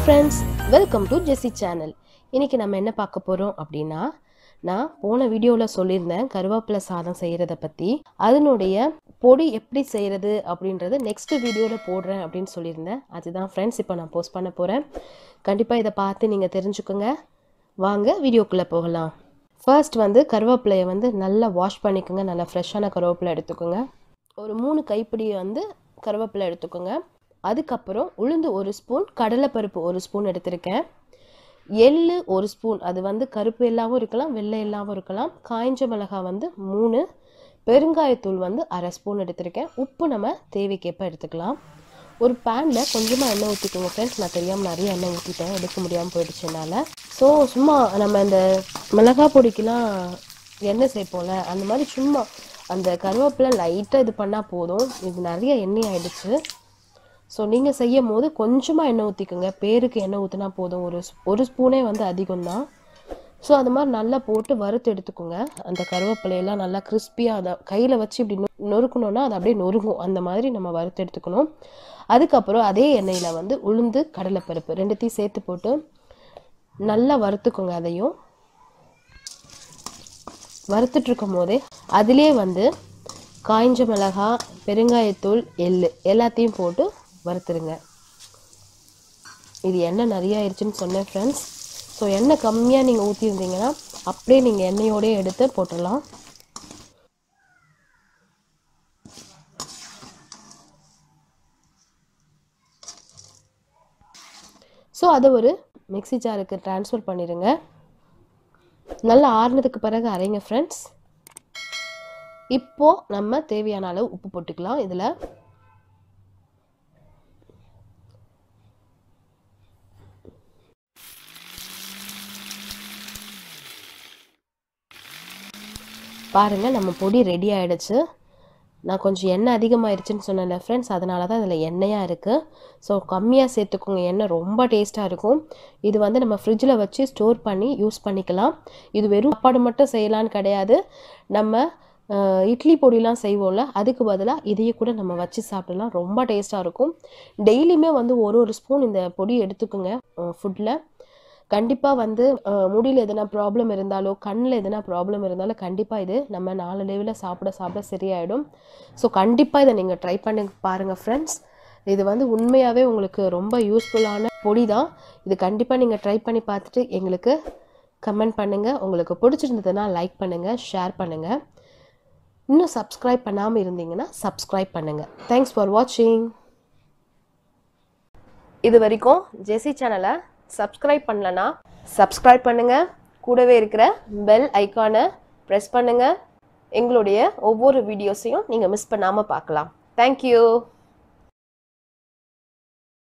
friends, welcome to Jece channel. இன்னைக்கு நம்ம என்ன பார்க்க போறோம் அப்படினா நான் போன வீடியோல சொல்லிருந்தேன் கருவேப்பிலை சாதம் செய்யறத பத்தி. அதனுடைய பொடி எப்படி செய்யறது அப்படின்றது நெக்ஸ்ட் வீடியோல போடுறேன் அப்படினு சொல்லிருந்தேன். அதுதான் फ्रेंड्स இப்போ நான் போஸ்ட் பண்ண போறேன். கண்டிப்பா இத பார்த்து நீங்க தெரிஞ்சுக்கங்க. வாங்க வீடியோக்குள்ள போகலாம். ஃபர்ஸ்ட் கருவேப்பிலையை நல்லா வாஷ் பண்ணிக்கங்க. நல்லா ஃப்ரெஷ்ஷான கருவேப்பிலை எடுத்துக்கோங்க. ஒரு 3 கைப்பிடி கருவேப்பிலை எடுத்துக்கோங்க. அதுக்கப்புறம் உளுந்து 1 ஸ்பூன், கடலைப்பருப்பு 1 ஸ்பூன் எடுத்திருக்கேன். எள்ளு 1 ஸ்பூன், அது கருப்பு எள்ளாவும் இருக்கலாம், வெள்ளை எள்ளாவும் இருக்கலாம். காய்ஞ்ச மிளகாய் 3, பெருங்காயத்தூள் 1/2 ஸ்பூன் எடுத்திருக்கேன். உப்பு நம்ம தேவைக்கேற்ப எடுத்துக்கலாம். ஒரு பேனில் கொஞ்சமாக எண்ணெய் ஊற்றிக்கோங்க ஃப்ரெண்ட்ஸ். நான் தெரியாமல் நிறைய எண்ணெய் ஊற்றிட்டேன், எடுக்க முடியாமல் போயிடுச்சுனால. ஸோ சும்மா நம்ம இந்த மிளகாய் பொடிக்கெலாம் எண்ணெய் சேர்ப்போம்ல, அந்த மாதிரி சும்மா அந்த கருவேப்பிலை லைட்டாக இது பண்ணால் போதும். இது நிறைய எண்ணெய் ஆகிடுச்சு. ஸோ நீங்கள் செய்யும் போது கொஞ்சமாக எண்ணெய் ஊற்றிக்கோங்க. பேருக்கு எண்ணெய் ஊற்றினா போதும். ஒரு ஸ்பூனே அதிகம்தான். ஸோ அது மாதிரி நல்லா போட்டு வறுத்து எடுத்துக்கோங்க. அந்த கருவேப்பிலையெல்லாம் நல்லா கிறிஸ்பியாக அதை கையில் வச்சு இப்படி நொறுக்கணுன்னா அது அப்படியே நொறுங்கும். அந்த மாதிரி நம்ம வறுத்து எடுத்துக்கணும். அதுக்கப்புறம் அதே எண்ணெயில் உளுந்து கடலைப்பருப்பு ரெண்டுத்தையும் சேர்த்து போட்டு நல்லா வறுத்துக்கோங்க. அதையும் வறுத்துட்ருக்கும் போதே அதிலே காய்ஞ்ச மிளகாய், பெருங்காயத்தூள், எள்ளு எல்லாத்தையும் போட்டு வறுத்துருங்க. இது எண்ணெய் நிறைய ஆயிடுச்சுன்னு சொன்னேன் ஃப்ரெண்ட்ஸ். ஸோ எண்ணெய் கம்மியாக நீங்கள் ஊற்றிருந்தீங்கன்னா அப்படியே நீங்கள் எண்ணெயோடய எடுத்து போட்டுடலாம். ஸோ அதை ஒரு மிக்ஸி ஜாருக்கு ட்ரான்ஸ்ஃபர் பண்ணிடுங்க. நல்லா ஆறுனதுக்கு பிறகு அரைங்க ஃப்ரெண்ட்ஸ். இப்போது நம்ம தேவையான அளவு உப்பு போட்டுக்கலாம். இதில் பாருங்கள், நம்ம பொடி ரெடி ஆகிடுச்சு. நான் கொஞ்சம் எண்ணெய் அதிகமாகிடுச்சுன்னு சொன்னேன்ல ஃப்ரெண்ட்ஸ், அதனால தான் இதில் எண்ணெயாக இருக்குது. ஸோ கம்மியாக சேர்த்துக்கோங்க. எண்ணெய் ரொம்ப டேஸ்ட்டாக இருக்கும். இது நம்ம ஃப்ரிட்ஜில் வச்சு ஸ்டோர் பண்ணி யூஸ் பண்ணிக்கலாம். இது வெறும் சாப்பாடு மட்டும் செய்யலான்னு கிடையாது. நம்ம இட்லி பொடிலாம் செய்வோம்ல, அதுக்கு பதிலாக இதையே கூட நம்ம வச்சு சாப்பிடலாம். ரொம்ப டேஸ்ட்டாக இருக்கும். டெய்லியுமே ஒரு ஸ்பூன் இந்த பொடி எடுத்துக்கோங்க ஃபுட்டில். கண்டிப்பாக முடியில் எதனா ப்ராப்ளம் இருந்தாலோ, கண்ணில் எதனா ப்ராப்ளம் இருந்தாலும் கண்டிப்பாக இது நம்ம நாளடைவில் சாப்பிட சரியாயிடும். ஸோ கண்டிப்பாக இதை நீங்கள் ட்ரை பண்ணி பாருங்கள் ஃப்ரெண்ட்ஸ். இது உண்மையாகவே உங்களுக்கு ரொம்ப யூஸ்ஃபுல்லான பொடி தான். இது கண்டிப்பாக நீங்கள் ட்ரை பண்ணி பார்த்துட்டு எங்களுக்கு கமெண்ட் பண்ணுங்கள். உங்களுக்கு பிடிச்சிருந்ததுன்னா லைக் பண்ணுங்கள், ஷேர் பண்ணுங்கள். இன்னும் சப்ஸ்கிரைப் பண்ணாமல் இருந்தீங்கன்னா சப்ஸ்கிரைப் பண்ணுங்கள். தேங்க்ஸ் ஃபார் வாட்சிங். இது வரைக்கும் ஜெசி சேனலை சப்ஸ்கிரைப் பண்ணலனா சப்ஸ்கிரைப் பண்ணுங்கள். கூடவே இருக்கிற பெல் ஐக்கானை ப்ரெஸ் பண்ணுங்கள். எங்களுடைய ஒவ்வொரு வீடியோஸையும் நீங்கள் மிஸ் பண்ணாமல் பார்க்கலாம். தேங்க்யூ.